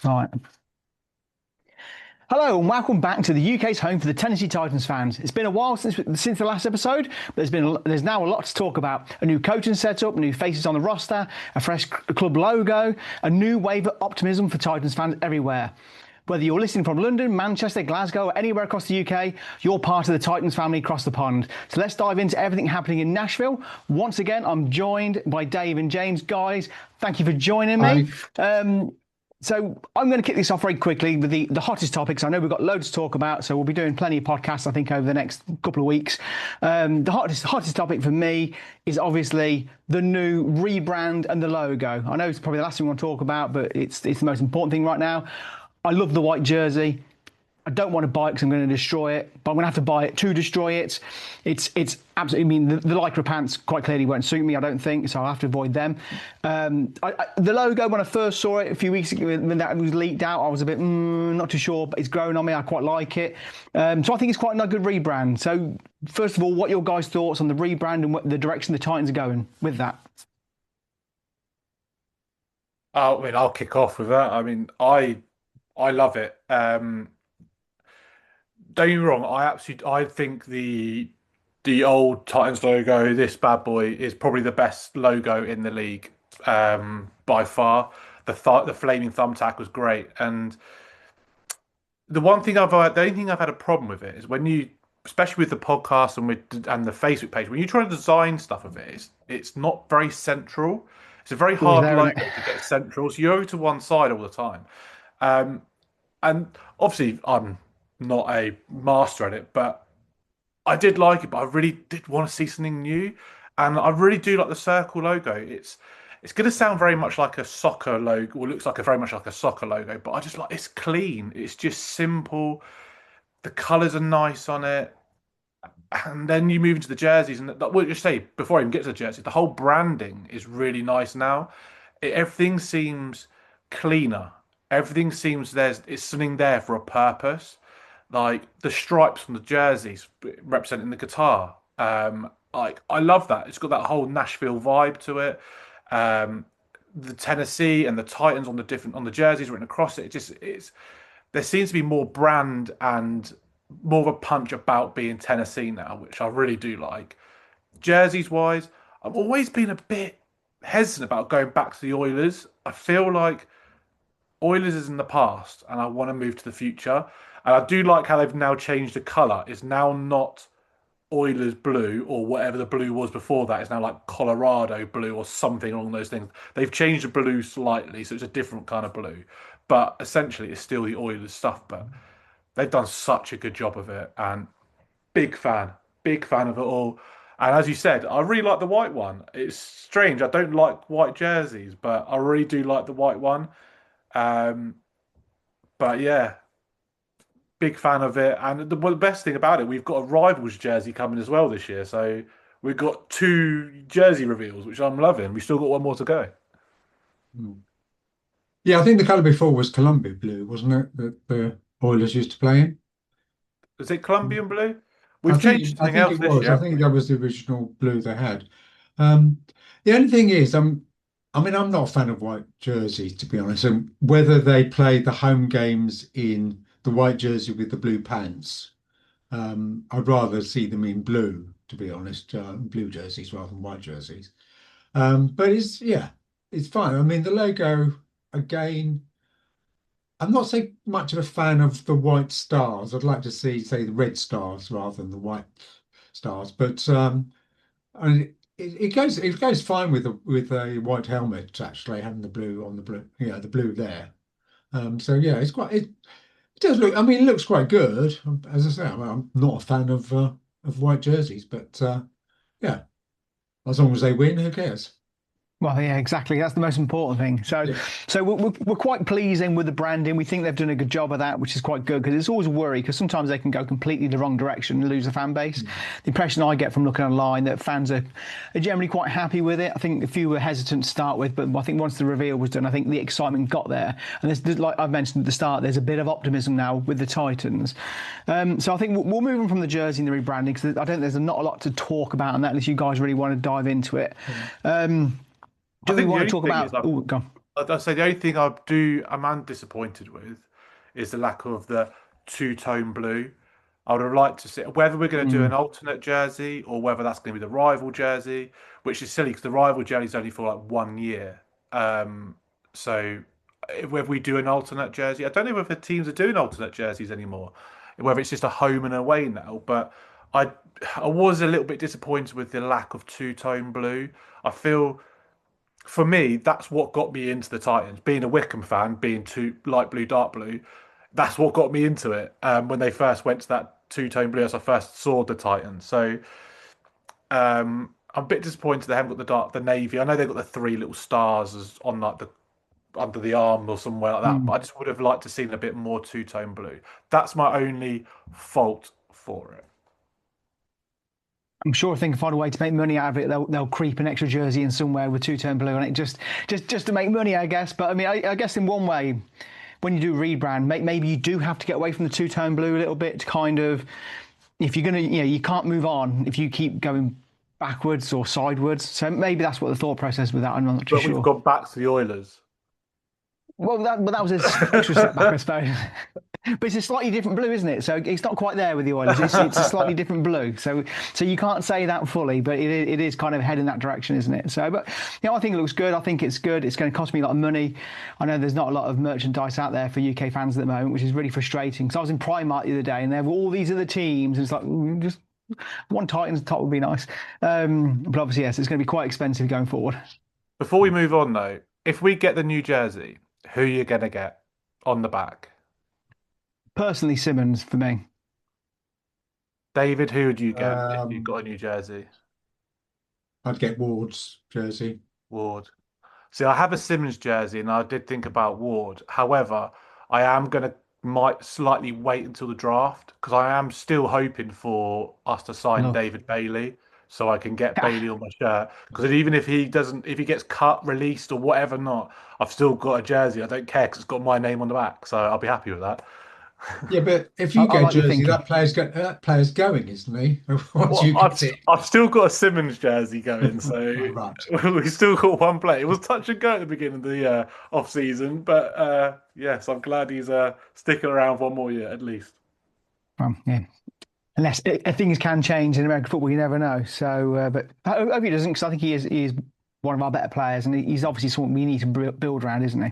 Right. Hello and welcome back to the UK's home for the Tennessee Titans fans. It's been a while since the last episode, but there's now a lot to talk about. A new coaching setup, new faces on the roster, a fresh club logo, a new wave of optimism for Titans fans everywhere. Whether you're listening from London, Manchester, Glasgow, or anywhere across the UK, you're part of the Titans family across the pond. So let's dive into everything happening in Nashville. Once again, I'm joined by Dave and James. Guys, thank you for joining me. Hi. So I'm going to kick this off very quickly with the hottest topics. I know we've got loads to talk about, so we'll be doing plenty of podcasts, I think, over the next couple of weeks. The hottest topic for me is obviously the new rebrand and the logo. I know it's probably the last thing we want to talk about, but it's the most important thing right now. I love the white jersey. I don't want to buy it because I'm going to destroy it, but I'm going to have to buy it to destroy it. It's absolutely, I mean, the Lycra pants quite clearly won't suit me, I don't think, so I'll have to avoid them. The logo, when I first saw it a few weeks ago, when that was leaked out, I was a bit, not too sure, but it's grown on me. I quite like it. So I think it's quite a good rebrand. So first of all, what are your guys' thoughts on the rebrand and what the direction the Titans are going with that? I'll kick off with that. I love it. Don't get me wrong. I think the old Titans logo, this bad boy, is probably the best logo in the league, by far. The flaming thumbtack was great, and the only thing I've had a problem with it is when you, especially with the podcast and the Facebook page, when you try to design stuff of it, it's not very central. It's a very It was hard there, isn't logo it? to get central, so you're over to one side all the time. Um, and obviously, I'm not a master at it, but I did like it. But I really did want to see something new, and I really do like the circle logo. It's going to sound very much like a soccer logo, or looks like a very much like a soccer logo. But I just like it's clean. It's just simple. The colours are nice on it. And then you move into the jerseys, and what you say before I even get to the jersey, the whole branding is really nice now. Everything seems cleaner. Everything seems it's something there for a purpose. Like the stripes on the jerseys representing the guitar. Like I love that. It's got that whole Nashville vibe to it. Um, the Tennessee and the Titans on the jerseys written across it. It's there seems to be more brand and more of a punch about being Tennessee now, which I really do like. Jerseys wise, I've always been a bit hesitant about going back to the Oilers. I feel like Oilers is in the past and I want to move to the future. And I do like how they've now changed the colour. It's now not Oilers blue or whatever the blue was before that. It's now like Colorado blue or something along those things. They've changed the blue slightly, so it's a different kind of blue. But essentially, it's still the Oilers stuff. But they've done such a good job of it, and big fan of it all. And as you said, I really like the white one. It's strange. I don't like white jerseys, but I really do like the white one. Um, but yeah, big fan of it. And the best thing about it, we've got a rivals jersey coming as well this year. So we've got two jersey reveals, which I'm loving. We've still got one more to go. Hmm. Yeah, I think the colour before was Columbia blue, wasn't it? That the Oilers used to play in. Is it Colombian blue? I We've changed think I something think else it this was. year, I haven't think we? that was the original blue they had. Um, the only thing is, I mean, I'm not a fan of white jerseys, to be honest. And whether they play the home games in the white jersey with the blue pants, I'd rather see them in blue, to be honest, blue jerseys rather than white jerseys. But yeah, it's fine. I mean, the logo again. I'm not so much of a fan of the white stars. I'd like to see, say, the red stars rather than the white stars. But I mean, it goes fine with a white helmet actually having the blue on the blue, the blue there. So yeah, it does look. I mean, it looks quite good. As I say, I'm not a fan of white jerseys, but yeah, as long as they win, who cares? Well, yeah, exactly. That's the most important thing. So, Yeah. so we're quite pleasing with the branding. We think they've done a good job of that, which is quite good because it's always a worry because sometimes they can go completely the wrong direction and lose a fan base. Mm. The impression I get from looking online that fans are generally quite happy with it. I think a few were hesitant to start with, but I think once the reveal was done, I think the excitement got there. And like I've mentioned at the start, there's a bit of optimism now with the Titans. So I think we'll move on from the jersey and the rebranding because I don't think there's not a lot to talk about on that unless you guys really want to dive into it. Yeah. Do I we think the want to only talk thing is about? Oh, go on. I'd say the only thing I'm disappointed with is the lack of the two-tone blue. I would have liked to see whether we're going to do an Mm. alternate jersey or whether that's going to be the rival jersey, which is silly because the rival jersey is only for like 1 year. Um, so whether we do an alternate jersey, I don't know whether teams are doing alternate jerseys anymore, whether it's just a home and away now. But I I was a little bit disappointed with the lack of two-tone blue. I feel for me, that's what got me into the Titans. Being a Wickham fan, being too light blue, dark blue, that's what got me into it. When they first went to that two-tone blue, as I first saw the Titans. So I'm a bit disappointed they haven't got the navy. I know they've got the three little stars as on like the under the arm or somewhere like that, but Mm. I just would have liked to seen a bit more two-tone blue. That's my only fault for it. I'm sure if they can find a way to make money out of it, they'll creep an extra jersey in somewhere with two-tone blue on it, just to make money, I guess. But I mean, I guess in one way, when you do rebrand, maybe you do have to get away from the two-tone blue a little bit to kind of, if you're gonna, you can't move on if you keep going backwards or sideways. So maybe that's what the thought process with that. I'm not too But we've sure. gone back to the Oilers. Well, that was an extra step back, I suppose. But it's a slightly different blue, isn't it? So it's not quite there with the Oilers. It's a slightly different blue. So you can't say that fully, but it is kind of heading that direction, isn't it? So, but I think it looks good. I think it's good. It's going to cost me a lot of money. I know there's not a lot of merchandise out there for UK fans at the moment, which is really frustrating. Because I was in Primark the other day, and there were all these other teams, and it's like just one Titans top would be nice. But obviously, yes, it's going to be quite expensive going forward. Before we move on, though, if we get the new jersey, who are you gonna get on the back? Personally, Simmons for me. David, who would you get if you Um, got a new jersey? I'd get Ward's jersey. Ward. See, I have a Simmons jersey, and I did think about Ward. However, I am gonna might slightly wait until the draft because I am still hoping for us to sign Look. David Bailey so I can get Bailey on my shirt. Because even if he gets cut, released, or whatever, not, I've still got a jersey. I don't care because it's got my name on the back, so I'll be happy with that. Yeah, but if I, you I get a like your jersey, thinking. that player's going, isn't he? Once Well, you get it. I've still got a Simmons jersey going, so Oh, right. we still got one play. It was touch and go at the beginning of the off season, but yes, I'm glad he's sticking around 1 more year at least. Yeah. Unless things can change in American football, you never know. So, but I hope he doesn't, because I think he is one of our better players, and he's obviously someone we need to build around, isn't he?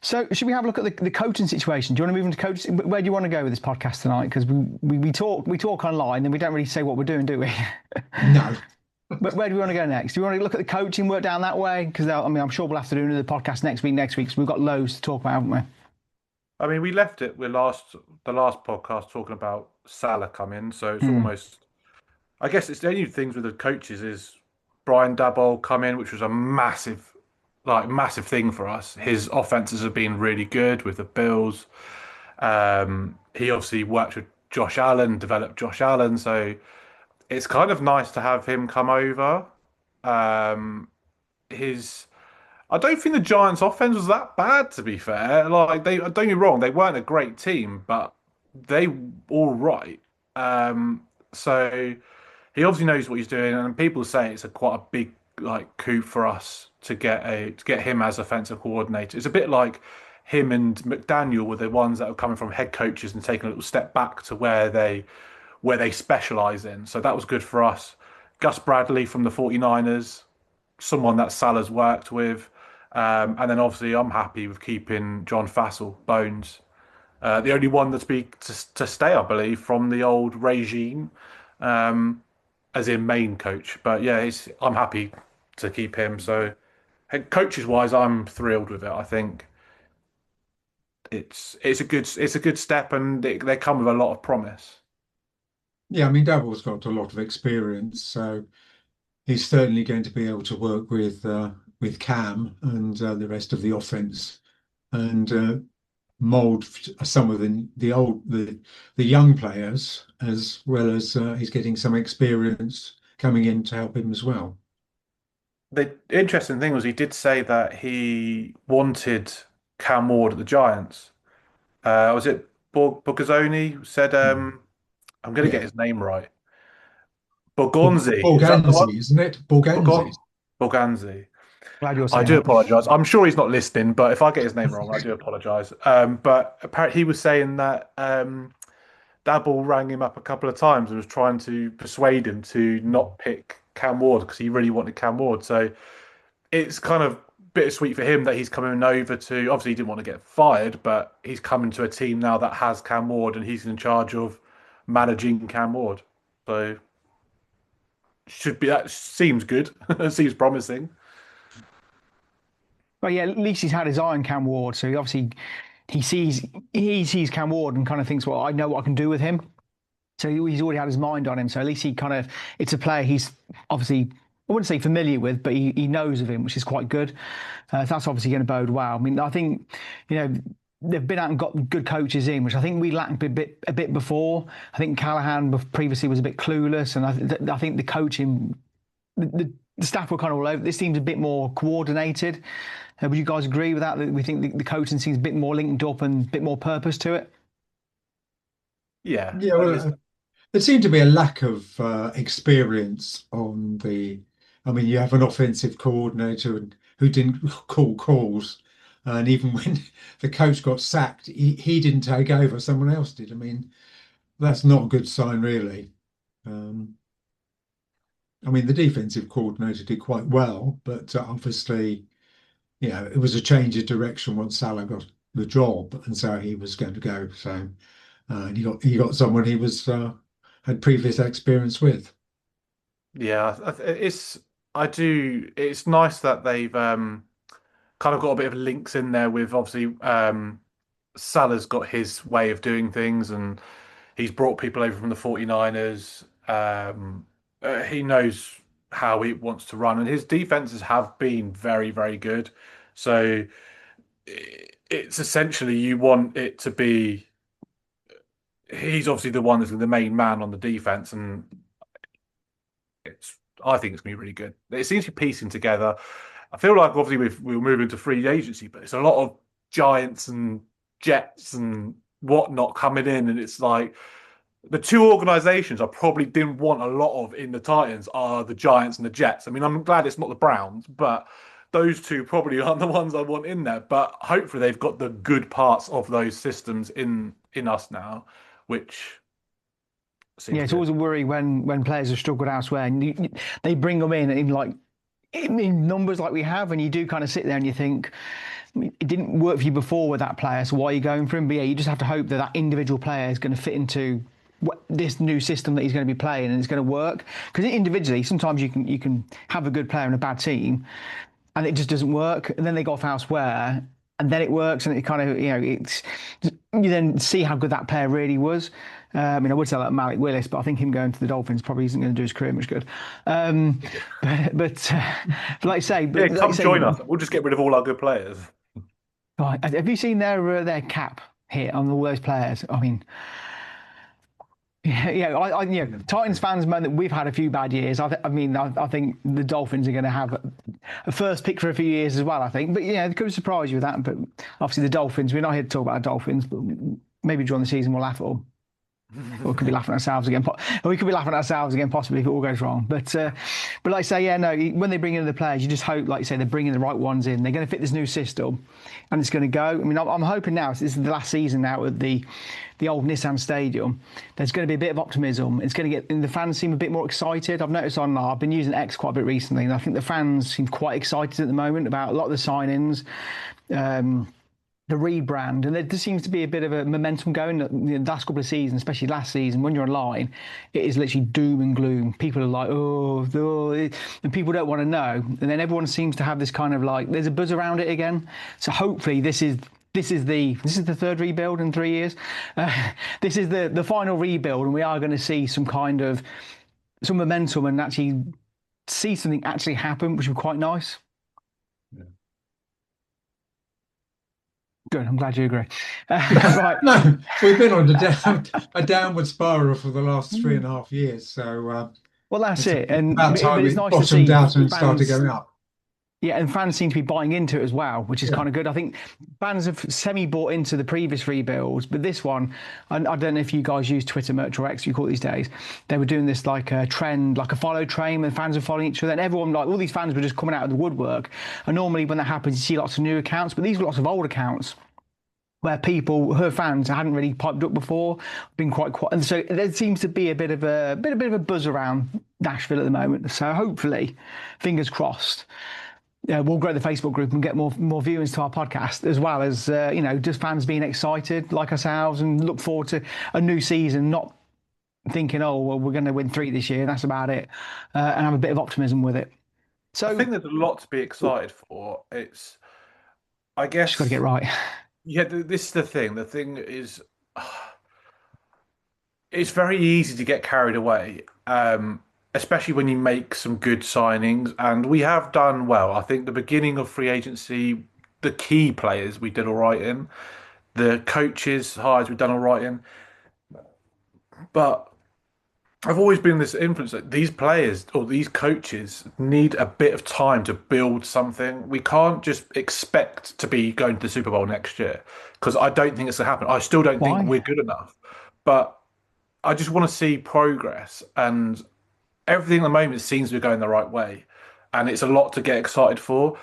So, should we have a look at the coaching situation? Do you want to move into coaching? Where do you want to go with this podcast tonight? Because we talk online, and we don't really say what we're doing, do we? No. But where do we want to go next? Do we want to look at the coaching, work down that way? Because I mean, I'm sure we'll have to do another podcast next week. Because we've got loads to talk about, haven't we? I mean, we left it. The last podcast talking about Salah coming, so it's Hmm. almost. I guess it's the only things with the coaches is Brian Dabble come in, which was a massive thing for us. His offenses have been really good with the Bills. He obviously worked with Josh Allen, developed Josh Allen, so it's kind of nice to have him come over. His I don't think the Giants' offense was that bad, to be fair. Like they don't get me wrong, they weren't a great team, but they all right. So he obviously knows what he's doing, and people say it's a quite a big like coup for us to get him as offensive coordinator. It's a bit like him and McDaniel were the ones that were coming from head coaches and taking a little step back to where they specialize in. So that was good for us. Gus Bradley from the 49ers, someone that Salah's worked with. And then obviously I'm happy with keeping John Fassel, Bones. The only one to stay, I believe, from the old regime, as in main coach. But yeah, I'm happy to keep him. So coaches wise, I'm thrilled with it. I think it's a good step, and they come with a lot of promise. Yeah, I mean, Dabble's got a lot of experience, so he's certainly going to be able to work with Cam and the rest of the offense and mold some of the young players as well as he's getting some experience coming in to help him as well. The interesting thing was he did say that he wanted Cam Ward at the Giants. Was it Bogazzoni said? I'm going to get Yeah, his name right. Borgonzi, is that the one? Borganzi, isn't it? Borganzi. Borganzi. Glad you're I saying do that. apologise. I'm sure he's not listening, but if I get his name wrong, I do apologise. But apparently, he was saying that Dabble rang him up a couple of times and was trying to persuade him to not pick Cam Ward because he really wanted Cam Ward. So it's kind of bittersweet for him that he's coming over to. Obviously, he didn't want to get fired, but he's coming to a team now that has Cam Ward and he's in charge of managing Cam Ward. So should be that seems good. Seems promising. But yeah, at least he's had his eye on Cam Ward, so he obviously he sees he sees Cam Ward and kind of thinks, well, I know what I can do with him. So he's already had his mind on him. So at least he kind of it's a player he's obviously I wouldn't say familiar with, but he knows of him, which is quite good. That's obviously going to bode well. I mean, I think you know they've been out and got good coaches in, which I think we lacked a bit before. I think Callahan previously was a bit clueless, and I think the coaching the staff were kind of all over. This seems a bit more coordinated. Would you guys agree with that? That we think the coaching seems a bit more linked up and a bit more purpose to it? Yeah, Yeah, well, there seemed to be a lack of experience on the. I mean, you have an offensive coordinator who didn't call calls, and even when the coach got sacked, he didn't take over, someone else did. I mean, that's not a good sign, really. Um, I mean, the defensive coordinator did quite well, but obviously, it was a change of direction once Salah got the job, and so he was going to go. So, and he got someone he was had previous experience with. yeah. It's I do. It's nice that they've kind of got a bit of links in there with obviously Salah's got his way of doing things and he's brought people over from the 49ers. He knows how he wants to run and his defenses have been very, very good. So it's essentially you want it to be he's obviously the one that's the main man on the defense and it's I think it's gonna be really good. It seems to be piecing together. I feel like obviously we're moving to free agency, but it's a lot of Giants and Jets and whatnot coming in, and it's like the two organizations I probably didn't want a lot of in the Titans are the Giants and the Jets. I mean, I'm glad it's not the Browns, but those two probably aren't the ones I want in there. But hopefully they've got the good parts of those systems in us now, which Yeah, seems it's good. always a worry when players have struggled elsewhere, and they bring them in like in numbers like we have, and you do kind of sit there and you think it didn't work for you before with that player, so why are you going for him? But yeah, you just have to hope that that individual player is going to fit into this new system that he's going to be playing, and it's going to work. Because individually, sometimes you can have a good player and a bad team, and it just doesn't work, and then they go off elsewhere. And then it works, and it kind of, it's you then see how good that player really was. I mean, I would say that Malik Willis, but I think him going to the Dolphins probably isn't going to do his career much good. But like I say, Yeah, but like I come say, join us. We'll just get rid of all our good players. right, have you seen their cap hit on all those players? I mean, yeah, Titans fans moan that we've had a few bad years. I think the Dolphins are going to have a first pick for a few years as well. I think, but yeah, it could surprise you with that. But obviously, the Dolphins. We're not here to talk about the Dolphins, but maybe during the season we'll laugh at them. Or we could be laughing at ourselves again. Or we could be laughing at ourselves again, possibly if it all goes wrong. But like I say, yeah, no. When they bring in the players, you just hope, like you say, they're bringing the right ones in. They're going to fit this new system, and it's going to go. I mean, I'm hoping now. This is the last season now at the old Nissan Stadium. There's going to be a bit of optimism. It's going to get and the fans seem a bit more excited. I've noticed I've been using X quite a bit recently, and I think the fans seem quite excited at the moment about a lot of the signings. The rebrand, and there just seems to be a bit of a momentum going. The last couple of seasons, especially last season, when you're online, it is literally doom and gloom. People are like, oh, and people don't want to know. And then everyone seems to have this kind of like, there's a buzz around it again. So hopefully this is the third rebuild in 3 years. This is the final rebuild, and we are going to see some momentum and actually see something actually happen, which would be quite nice. Good. I'm glad you agree. Right. No, we've been on a downward spiral for the last 3.5 years. So Well, that's it's it. And about but time it's it nice to bottomed see out and started fans. going up. Yeah, and fans seem to be buying into it as well, which is Yeah. kind of good. I think fans have semi bought into the previous rebuilds, but this one, and I don't know if you guys use Twitter merch or X, you call it these days. They were doing this like a trend, like a follow train, and fans were following each other, and everyone like all these fans were just coming out of the woodwork. And normally when that happens, you see lots of new accounts, but these were lots of old accounts where people, her fans, hadn't really piped up before, been quite quiet, and so there seems to be a bit of a buzz around Nashville at the moment. So hopefully, fingers crossed, we'll grow the Facebook group and get more viewers to our podcast, as well as just fans being excited like ourselves and look forward to a new season, not thinking, oh well, we're going to win three this year, that's about it, and have a bit of optimism with it. I So think there's a lot to be excited for. I just got to get guess, right. yeah, this is the thing. The thing is, it's very easy to get carried away, especially when you make some good signings. And we have done well. I think the beginning of free agency, the key players we did all right in, the coaches hires we've done all right in. But I've always been this influence that these players or these coaches need a bit of time to build something. We can't just expect to be going to the Super Bowl next year because I don't think it's going to happen. I still don't think Why? we're good enough. But I just want to see progress, and everything at the moment seems to be going the right way, and it's a lot to get excited for.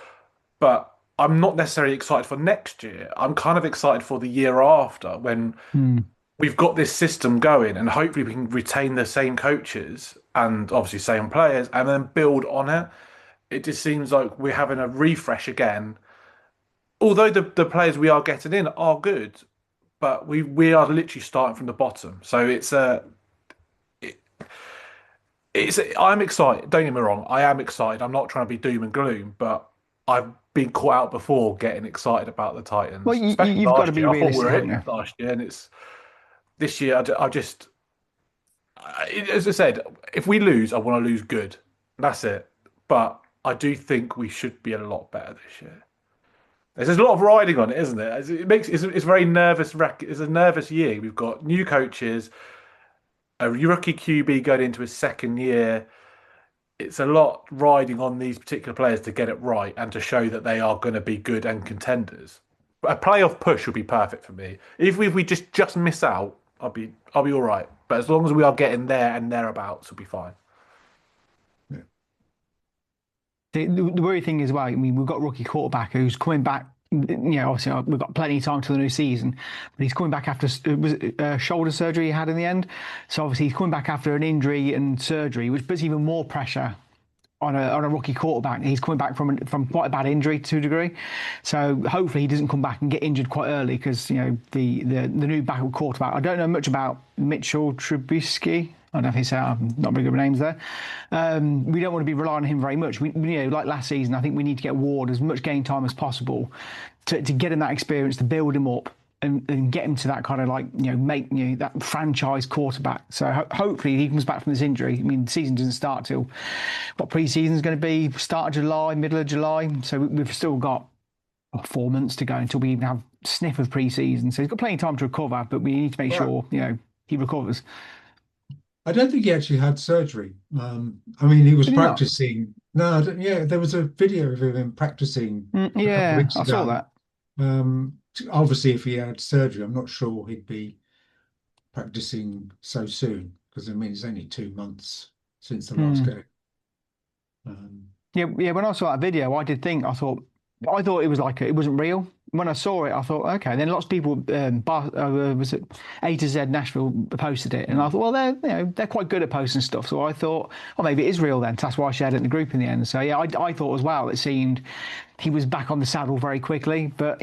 But I'm not necessarily excited for next year. I'm kind of excited for the year after when Hmm. we've got this system going, and hopefully we can retain the same coaches and obviously same players, and then build on it. It just seems like we're having a refresh again. Although the players we are getting in are good, but we are literally starting from the bottom. So it's I'm excited. Don't get me wrong. I am excited. I'm not trying to be doom and gloom, but I've been caught out before getting excited about the Well, Titans, you, especially you've got to last be year. I thought we realistic, were haven't hitting you? it last year, and it's this year. As I said, if we lose, I want to lose good. That's it. But I do think we should be a lot better this year. There's a lot of riding on it, isn't it? It's very nervous. It's a nervous year. We've got new coaches, a rookie QB going into his second year. It's a lot riding on these particular players to get it right and to show that they are going to be good and contenders. But a playoff push would be perfect for me. If we just miss out, I'll be all right. But as long as we are getting there and thereabouts, we'll be fine. Yeah. The worry thing as well, I mean, we've got a rookie quarterback who's coming back. Obviously we've got plenty of time till the new season, but he's coming back after was it, shoulder surgery he had in the end. So obviously he's coming back after an injury and surgery, which puts even more pressure on a rookie quarterback. He's coming back from quite a bad injury to a degree, so hopefully he doesn't come back and get injured quite early because the new backup quarterback. I don't know much about Mitchell Trubisky. I don't know if he said I'm not very good with names there. We don't want to be relying on him very much. Like last season, I think we need to get Ward as much game time as possible to get him that experience, to build him up, and get him to that kind of like make that franchise quarterback. So hopefully he comes back from this injury. I mean, the season doesn't start till what pre-season is going to be, start of July, middle of July. So we've still got 4 months to go until we even have sniff of pre-season. So he's got plenty of time to recover, but we need to make Well, sure he recovers. I don't think he actually had surgery. I mean, he was Did he not? practicing. No, I don't, yeah, there was a video of him practicing a couple of Yeah, weeks I saw ago. that. Um, Obviously, if he had surgery, I'm not sure he'd be practicing so soon because I mean, it's only 2 months since the last Hmm. game. Um, Yeah, yeah. When I saw that video, I thought it was like it wasn't real. When I saw it, I thought, okay. Then lots of people, was it A to Z Nashville posted it, and I thought, well, they're quite good at posting stuff. So I thought, oh, maybe it is real then. That's why I shared it in the group in the end. So yeah, I thought as well. It seemed he was back on the saddle very quickly, but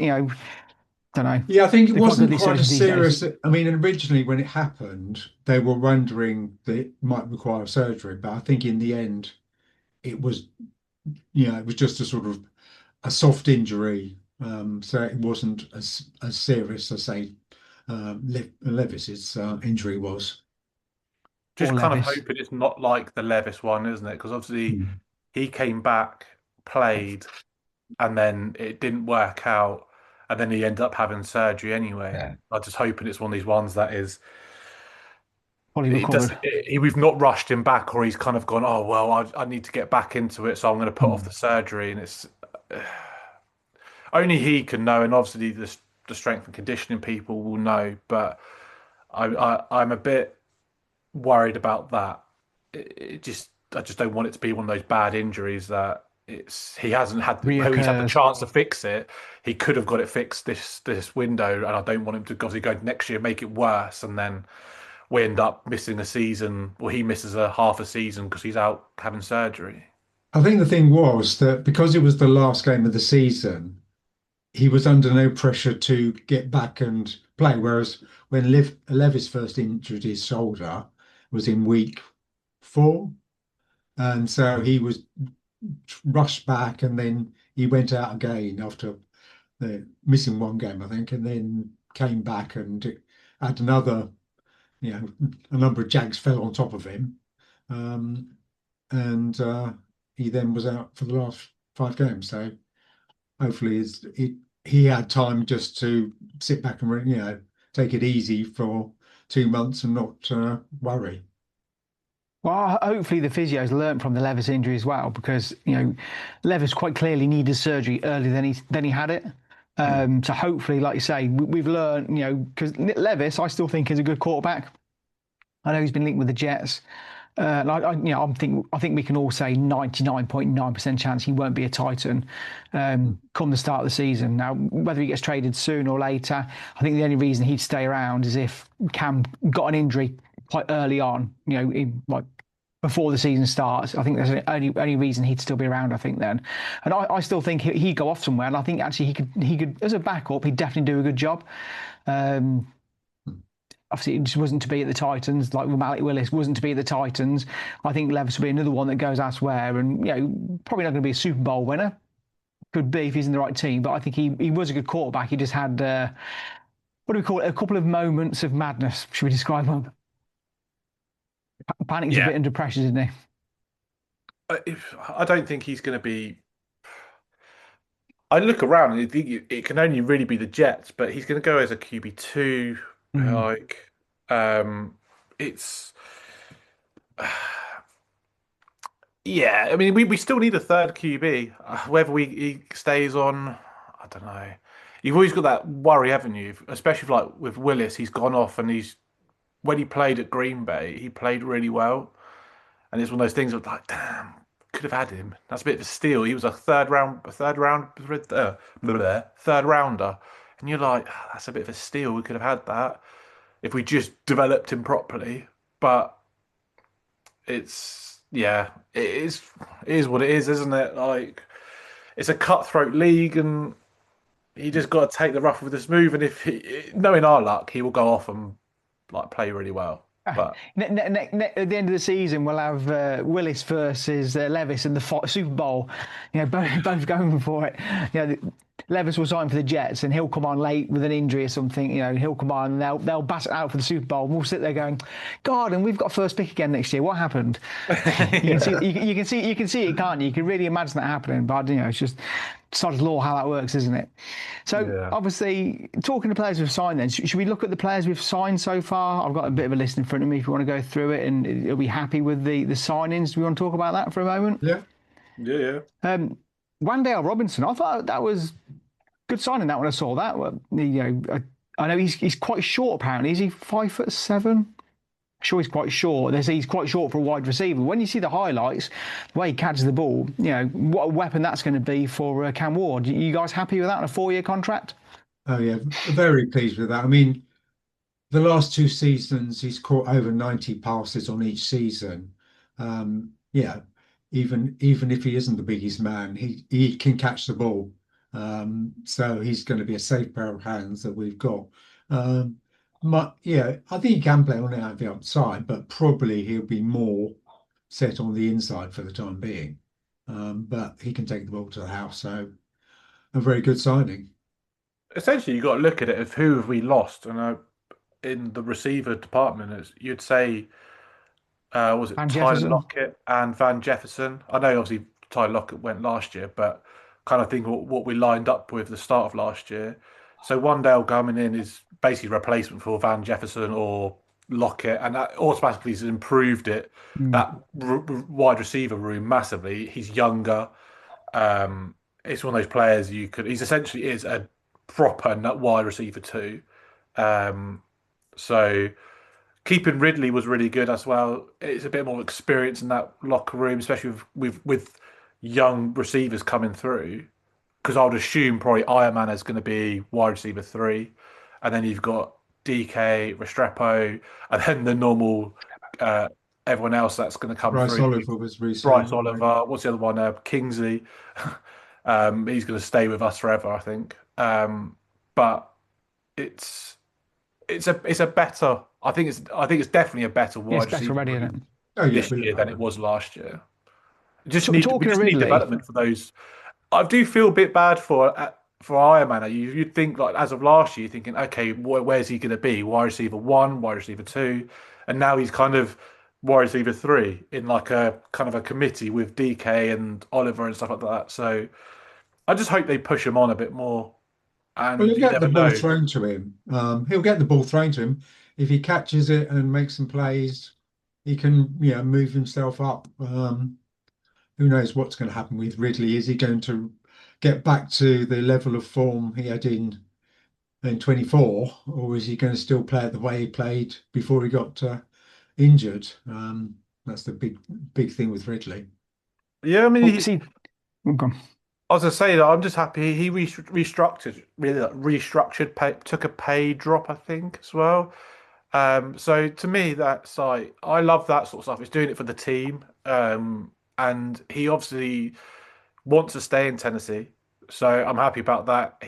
don't know. yeah, I think it They're quite good wasn't at these quite surgeries as these days. serious. I mean, originally when it happened, they were wondering that it might require surgery, but I think in the end, it was, it was just a sort of a soft injury, so it wasn't as serious as say Levis's injury was. Or Just kind of Levis. hoping it's not like the Levis one, isn't it? Because obviously Mm. he came back, played, and then it didn't work out, and then he ended up having surgery anyway. Yeah. I'm just hoping it's one of these ones that is Fully it does recovered. we've not rushed him back, or he's kind of gone, oh well, I need to get back into it, so I'm going to put off the Hmm. surgery, and only he can know, and obviously the strength and conditioning people will know. But I'm a bit worried about that. I just don't want it to be one of those bad injuries that he hasn't had where he's had the Reoccurs. chance to fix it. He could have got it fixed this window, and I don't want him to obviously go next year make it worse, and then we end up missing a season, or he misses a half a season because he's out having surgery. I think the thing was that because it was the last game of the season, he was under no pressure to get back and play. Whereas when Levis first injured his shoulder was in week 4, and so he was rushed back, and then he went out again after missing one game, I think, and then came back and had another, a number of Jags fell on top of him, um, and he then was out for the last 5 games. So hopefully, he had time just to sit back and take it easy for 2 months and not worry. Well, hopefully the physios learnt from the Levis injury as well, because Levis quite clearly needed surgery earlier than he had it. Yeah. So hopefully, like you say, we've learned, because Levis, I still think is a good quarterback. I know he's been linked with the Jets. And I think we can all say 99.9% chance he won't be a Titan come the start of the season. Now, whether he gets traded soon or later, I think the only reason he'd stay around is if Cam got an injury quite early on, like before the season starts. I think there's the only reason he'd still be around. I think then, and I still think he'd go off somewhere. And I think actually he could as a backup, he'd definitely do a good job. Obviously, it just wasn't to be at the Titans, like with Malik Willis wasn't to be at the Titans. I think Levis will be another one that goes elsewhere, and probably not going to be a Super Bowl winner. Could be if he's in the right team, but I think he was a good quarterback. He just had what do we call it? A couple of moments of madness. Should we describe them? Panicked a Yeah, bit under pressure, didn't he? I don't think he's going to be. I look around and I think it can only really be the Jets, but he's going to go as a QB2. Mm. Like, it's yeah. I mean, we still need a third QB. Whether he stays on, I don't know. You've always got that worry, haven't you? Especially like with Willis, he's gone off and he's when he played at Green Bay, he played really well. And it's one of those things of like, damn, could have had him. That's a bit of a steal. He was third rounder, and you're like, "Ah, that's a bit of a steal. We could have had that if we just developed him properly." But yeah, it is what it is, isn't it? Like, it's a cutthroat league, and you just got to take the rough with the smooth. And if knowing our luck, he will go off and like play really well. But At the end of the season, we'll have Willis versus Levis in the Super Bowl. Both going for it. Levis will sign for the Jets, and he'll come on late with an injury or something. He'll come on, and they'll bat it out for the Super Bowl. And we'll sit there going, "God, and we've got first pick again next year. What happened?" You can see it, can't you? You can really imagine that happening. But it's just sort law how that works, isn't it? So yeah. obviously, talking to players we've signed, then should we look at the players we've signed so far? I've got a bit of a list in front of me. If you want to go through it, and are we happy with the signings? Do we want to talk about that for a moment? Yeah. Yeah, Wandale Robinson, I thought that was good signing. That when I saw that, well, I know he's quite short. Apparently, is he 5'7"? Sure, he's quite short. They say he's quite short for a wide receiver. When you see the highlights, the way he catches the ball, what a weapon that's going to be for Cam Ward. You guys happy with that on a 4-year contract? Oh yeah, very pleased with that. I mean, the last 2 seasons, he's caught over 90 passes on each season. Yeah, even if he isn't the biggest man, he can catch the ball. So he's going to be a safe pair of hands that we've got. Yeah, I think he can play on the outside, but probably he'll be more set on the inside for the time being. But he can take the ball to the house, so a very good signing. essentially you got to look at it of who have we lost, and in the receiver department, you'd say, was it And Tyler Jefferson? Lockett and Van Jefferson? I know obviously Tyler Lockett went last year, but kind of think what we lined up with the start of last year. So Wandale coming in is basically replacement for Van Jefferson or Lockett, and that automatically has improved it Mm. that wide receiver room massively. He's younger. it's one of those players you could. He's essentially is a proper wide receiver too. Um, so keeping Ridley was really good as well. It's a bit more experience in that locker room, especially with young receivers coming through. Because I would assume probably Iron Man is going to be wide receiver three, and then you've got DK, Restrepo, and then the normal uh, everyone else that's going to come Bryce through. Oliver was Bryce recently. Oliver, what's the other one? Kingsley. He's going to stay with us forever, I think. But it's it's a better. I think it's definitely a better Yeah, it's wide better receiver already, isn't room it? Oh yeah, this we year look than it better. was last year. We Talking of just need Ridley, development for those. I do feel a bit bad for Iron Man. You'd think like as of last year, you're thinking, okay, where's he going to be? Wide receiver one, wide receiver two, and now he's kind of wide receiver three in like a kind of a committee with DK and Oliver and stuff like that. So I just hope they push him on a bit more. Well, And he'll you get the never ball know. thrown to him. He'll get the ball thrown to him if he catches it and makes some plays. He can, move himself up. Who knows what's going to happen with Ridley? Is he going to get back to the level of form he had in 24, or is he going to still play it the way he played before he got injured? That's the big thing with Ridley. Yeah, I mean, oh, see, oh, go on. I was gonna say that I'm just happy he restructured, really like, restructured, took a pay drop, I think, as well. So to me, that's like I love that sort of stuff. He's doing it for the team, and he obviously wants to stay in Tennessee. So I'm happy about that.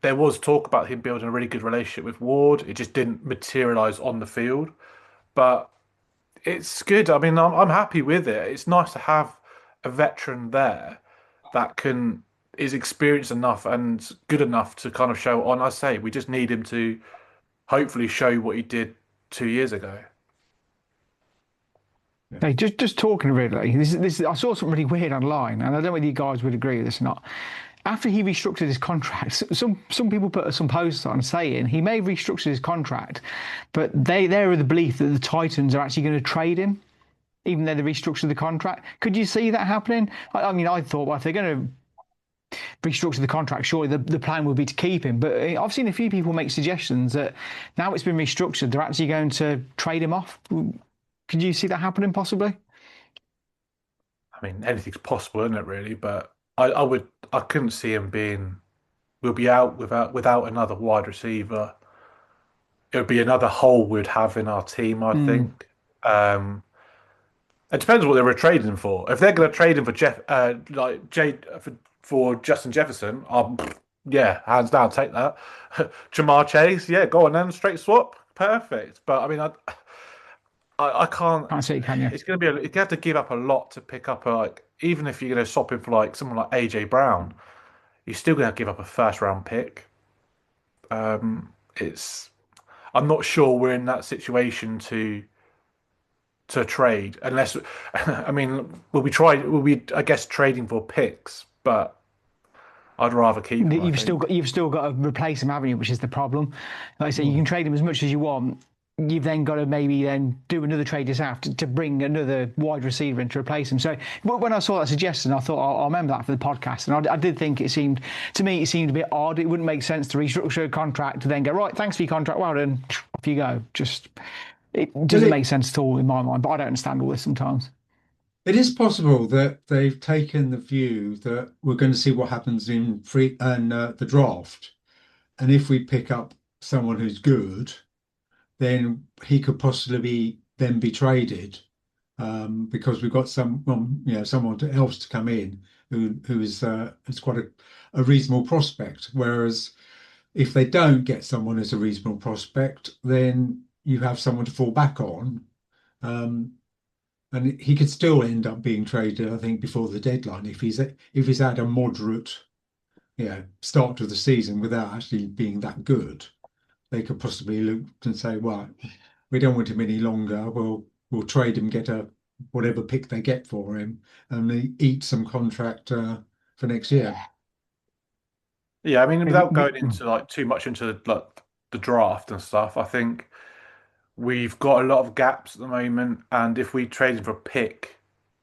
There was talk about him building a really good relationship with Ward. It just didn't materialize on the field, but it's good. I mean, I'm happy with it. It's nice to have a veteran there that can is experienced enough and good enough to kind of show on. I say we just need him to hopefully show what he did 2 years ago. Yeah. Hey, just talking of Ridley, I saw something really weird online, and I don't know whether you guys would agree with this or not. After he restructured his contract, some people put some posts on saying he may have restructured his contract, but they're of the belief that the Titans are actually going to trade him, even though they restructured the contract. Could you see that happening? I mean, I thought, well, if they're going to restructure the contract, surely the plan would be to keep him. But I've seen a few people make suggestions that now it's been restructured, they're actually going to trade him off. Could you see that happening possibly? I mean, anything's possible, isn't it? Really, but I couldn't see him being. We'll be out without another wide receiver. It would be another hole we'd have in our team, I Mm. think. Um, It depends what they were trading him for. If they're going to trade him for for Justin Jefferson, yeah, hands down, take that. Jamar Chase, yeah, go on then, straight swap, perfect. But I mean, I can't. Can't see it, can you? It's going to be. You have to give up a lot to pick up like. Even if you're going to swap him for like someone like AJ Brown, you're still going to give up a first round pick. It's. I'm not sure we're in that situation to trade unless I mean we'll be I guess trading for picks, but I'd rather keep them, I think. You've still got to replace him, haven't you? Which is the problem. Like I say, you can trade him as much as you want. You've then got to maybe then do another trade yourself to bring another wide receiver in to replace him. So when I saw that suggestion, I thought I'll remember that for the podcast. And I did think it seemed a bit odd. It wouldn't make sense to restructure a contract to then go, right, thanks for your contract. Well done, off you go. It Well, doesn't make sense at all in my mind, but I don't understand all this sometimes. it is possible that they've taken the view that we're going to see what happens in free and the draft, and if we pick up someone who's good, then he could possibly then be traded because we've got someone else to come in who is quite a reasonable prospect. Whereas if they don't get someone as a reasonable prospect, then you have someone to fall back on. Um, and he could still end up being traded, I think, before the deadline if he's had a moderate, start to the season without actually being that good. They could possibly look and say, well, we don't want him any longer. We'll trade him, get a whatever pick they get for him, and eat some contract for next year. Yeah, I mean Maybe, without going into like too much into like the draft and stuff, I think we've got a lot of gaps at the moment, and if we trade him for a pick,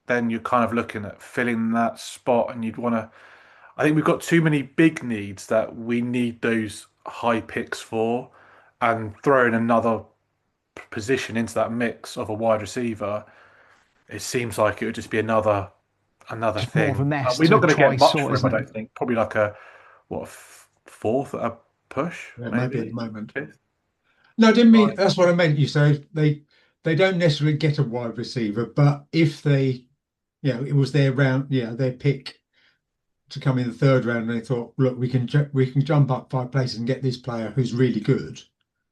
then you're kind of looking at filling that spot, and you'd want to. I think we've got too many big needs that we need those high picks for, and throwing another position into that mix of a wide receiver, it seems like it would just be another Just more of a thing. mess We're to not going to try get much sort, for him, I isn't it? don't think. Probably like a what fourth at a push, Yeah, maybe at the maybe moment. fifth. No, I didn't mean Right. that's what I meant. You say they don't necessarily get a wide receiver, but if they, it was their round, their pick to come in the third round, and they thought, look, we can jump up 5 places and get this player who's really good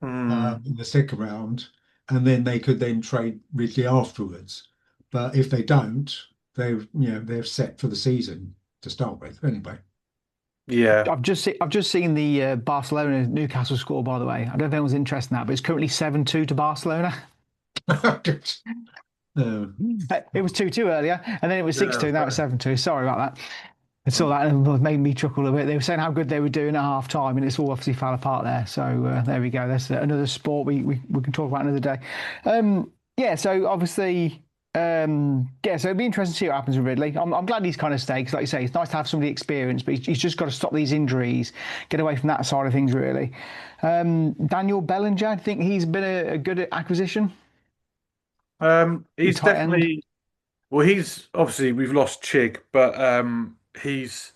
Hmm. in the second round, and then they could then trade Ridley afterwards. But if they don't, they're set for the season to start with anyway. Yeah. I've just seen the Barcelona Newcastle score, by the way. I don't know if anyone's interested in that, but it's currently 7-2 to Barcelona. Uh, It was 2-2 earlier, and then it was Yeah. 6-2, now it's 7-2. Sorry about that. I saw that and it made me chuckle a bit. They were saying how good they were doing at half time, and it's all obviously fell apart there. So there we go. That's another sport we can talk about another day. Yeah, so obviously, yeah, so it'd be interesting to see what happens with Ridley. I'm glad he's kind of stayed because, like you say, it's nice to have somebody experienced, but he's just got to stop these injuries, get away from that side of things, really. Daniel Bellinger, I think he's been a good acquisition, the He's tight end. definitely well. He's obviously we've lost Chig, but he's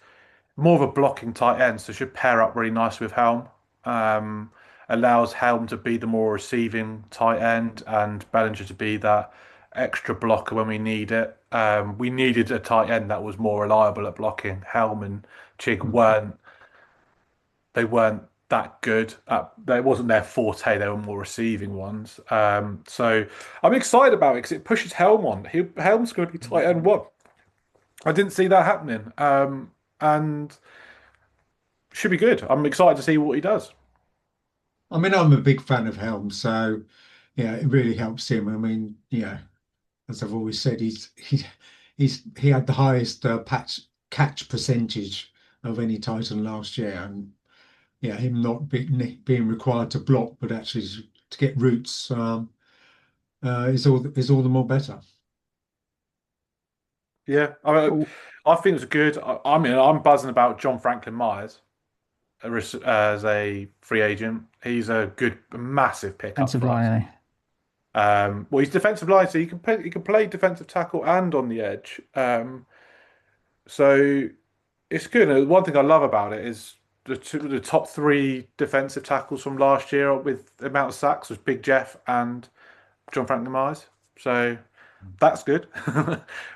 more of a blocking tight end, so should pair up really nice with Helm. Um, Allows Helm to be the more receiving tight end and Bellinger to be that extra blocker when we need it. We needed a tight end that was more reliable at blocking. Helm and Chig weren't that good. That wasn't their forte. They were more receiving ones. So I'm excited about it because it pushes Helm on. Helm's going to be tight end one. I didn't see that happening. And should be good. I'm excited to see what he does. I mean, I'm a big fan of Helm, so yeah, it really helps him. I mean, as I've always said, he had the highest patch catch percentage of any Titan last year, and him not being required to block, but actually to get routes is all the more better. Yeah, Well, I think it's good. I mean, I'm buzzing about John Franklin Myers as a free agent. He's a good, massive pickup defensive for us. line, Well, he's defensive line, so he can play defensive tackle and on the edge. So it's good. And one thing I love about it is the top three defensive tackles from last year with the amount of sacks was Big Jeff and John Franklin Myers. So that's good.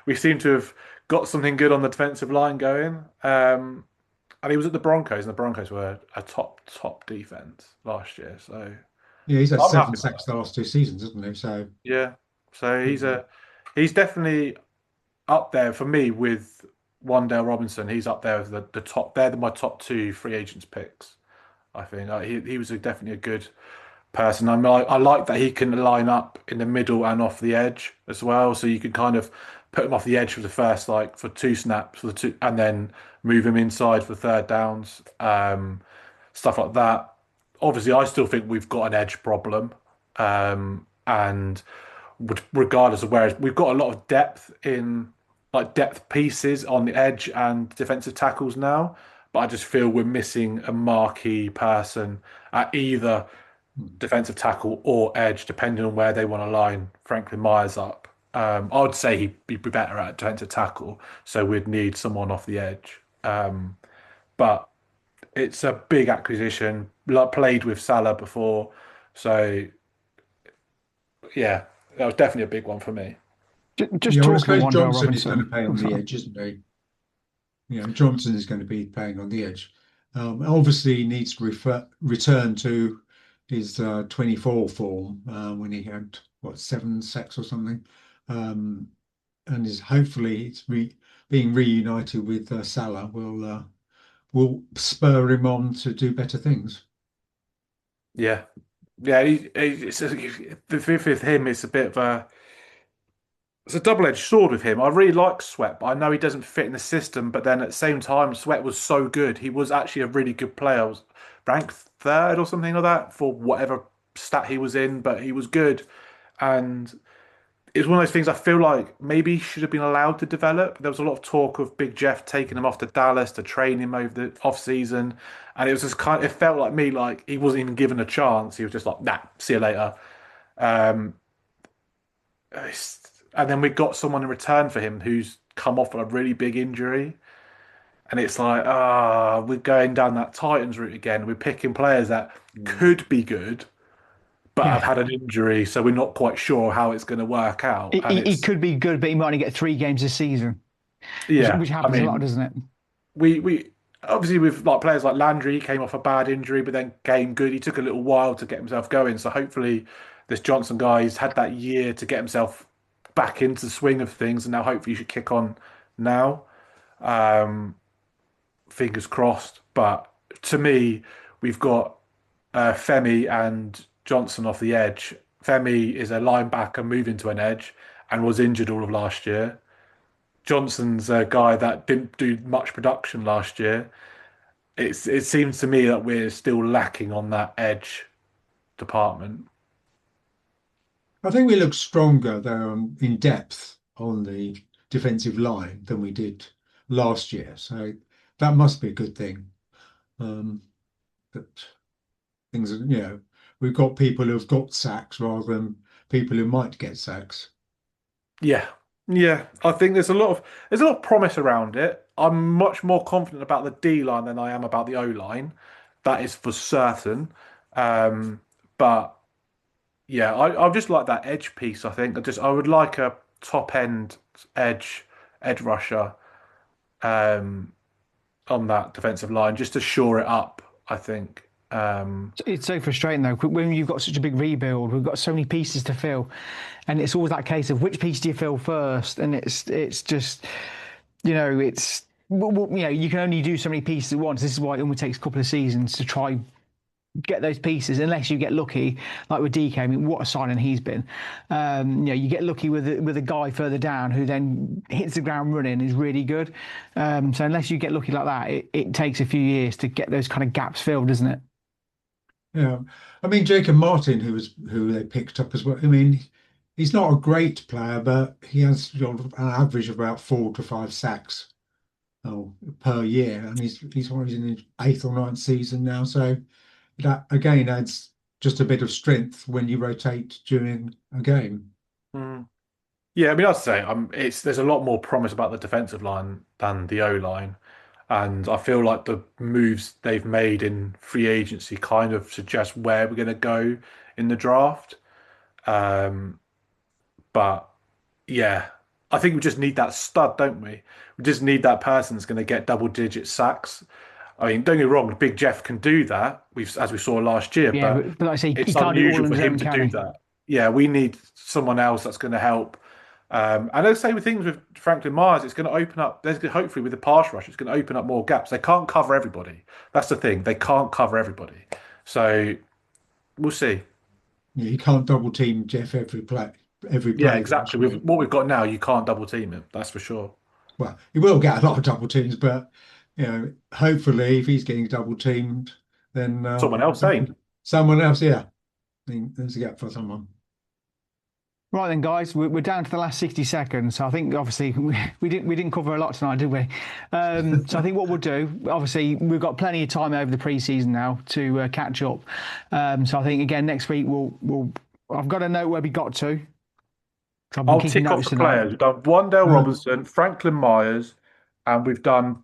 We seem to have got something good on the defensive line going. And he was at the Broncos, and the Broncos were a top defense last year. So Yeah, he's had I'm seven happy about sacks that. the last 2 seasons, hasn't he? So Yeah. So um, he's definitely up there for me with Wandale Robinson. He's up there with the top. My top two free agents picks. I think he was definitely a good person. I like that he can line up in the middle and off the edge as well. So you can kind of put him off the edge for the first like for two snaps for the two, and then move him inside for third downs, stuff like that. Obviously, I still think we've got an edge problem, and regardless of where we've got a lot of depth in like depth pieces on the edge and defensive tackles now, but I just feel we're missing a marquee person at either defensive tackle or edge, depending on where they want to line Franklin Myers up. I would say he'd be better at defensive tackle, so we'd need someone off the edge. But it's a big acquisition. Like played with Salah before, so yeah, that was definitely a big one for me. Just yeah, well, I talking of suppose Wandale Johnson is going to Robinson. play Oh, on the sorry. edge, isn't he? Johnson is going to be playing on the edge. Obviously, he needs to return to his 24 form when he had what 7 sacks or something, um, and is hopefully being reunited with Salah will spur him on to do better things. Yeah, yeah. With him, it's a bit of a it's a double-edged sword with him. I really like Sweat, but I know he doesn't fit in the system. But then at the same time, Sweat was so good. He was actually a really good player. I was ranked third or something like that for whatever stat he was in, but he was good. And it's one of those things I feel like maybe he should have been allowed to develop. There was a lot of talk of Big Jeff taking him off to Dallas to train him over the off season, and it was just it felt like me like he wasn't even given a chance. He was just like, nah, see you later. Um, and then we got someone in return for him who's come off a really big injury, and it's like, we're going down that Titans route again. We're picking players that could be good, but have Yeah. had an injury, so we're not quite sure how it's going to work out. And He it's could be good, but he might only get 3 games this season, yeah, which I happens a lot, mean, doesn't it? we obviously with like players like Landry, he came off a bad injury, but then came good. He took a little while to get himself going. So hopefully, this Johnson guy, he's had that year to get himself back into the swing of things, and now hopefully he should kick on now. Um, Fingers crossed. But to me, we've got Femi and Johnson off the edge. Femi is a linebacker moving to an edge and was injured all of last year. Johnson's a guy that didn't do much production last year. It seems to me that we're still lacking on that edge department. I think we look stronger though in depth on the defensive line than we did last year. So that must be a good thing. Um, that things are, we've got people who've got sacks rather than people who might get sacks. Yeah, yeah. I think there's a lot of promise around it. I'm much more confident about the D line than I am about the O line. That is for certain. But yeah, I just like that edge piece. I think I would like a top end edge rusher um, on that defensive line just to shore it up. I think. It's so frustrating though when you've got such a big rebuild. We've got so many pieces to fill, and it's always that case of which piece do you fill first, and it's just it's you can only do so many pieces at once. This is why it only takes a couple of seasons to try get those pieces, unless you get lucky, like with DK. I mean, what a signing he's been. You get lucky with a guy further down who then hits the ground running, is really good. So unless you get lucky like that, it takes a few years to get those kind of gaps filled, doesn't it? Yeah, I mean Jacob Martin, who they picked up as well. I mean, he's not a great player, but he has an average of about 4 to 5 sacks per year, and he's in his eighth or ninth season now. So that again adds just a bit of strength when you rotate during a game. Mm. Yeah, I mean, I'd say there's a lot more promise about the defensive line than the O line, and I feel like the moves they've made in free agency kind of suggest where we're going to go in the draft. Um, but yeah, I think we just need that stud, don't we? We just need that person that's going to get double digit sacks. I mean, don't get me wrong, Big Jeff can do that. As we saw last year, Yeah, but but like I say, he it's can't do it all unusual on for his him own, to can do he? that. Yeah, we need someone else that's going to help. And I'd say with things with Franklin Myers, it's going to open up. Hopefully with the pass rush, it's going to open up more gaps. They can't cover everybody. That's the thing. They can't cover everybody. So we'll see. Yeah, you can't double team Jeff every Yeah, play. exactly. With what we've got now, you can't double team him. That's for sure. Well, he will get a lot of double teams, but hopefully, if he's getting double teamed, then Someone else ain't. someone else, yeah, I think there's a gap for someone. Right then, guys, we're down to the last 60 seconds. So I think obviously we didn't cover a lot tonight, did we? So I think what we'll do, obviously, we've got plenty of time over the pre-season now to catch up. So I think again next week I've got to know where we got to. So I've been I'll keeping tick off notes the tonight. players. We've done Wandale Uh, Robinson, Franklin Myers, and we've done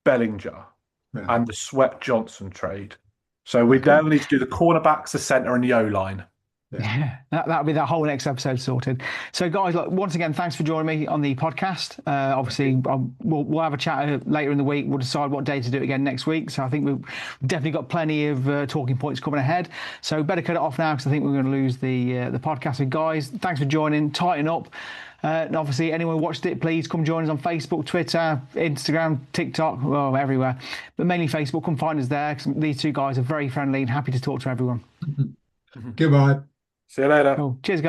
Bellinger yeah, and the Sweat Johnson trade. So we okay, now need to do the cornerbacks, the centre, and the O line. yeah. Yeah, that'll be that whole next episode sorted. So, guys, look, once again, thanks for joining me on the podcast. Obviously, we'll have a chat later in the week. We'll decide what day to do it again next week. So, I think we've definitely got plenty of talking points coming ahead. So, better cut it off now because I think we're going to lose the podcast. So, guys, thanks for joining. Tighten up. And obviously, anyone who watched it, please come join us on Facebook, Twitter, Instagram, TikTok, well, everywhere. But mainly Facebook. Come find us there because these two guys are very friendly and happy to talk to everyone. Goodbye. See you later. Cool. Cheers, guys.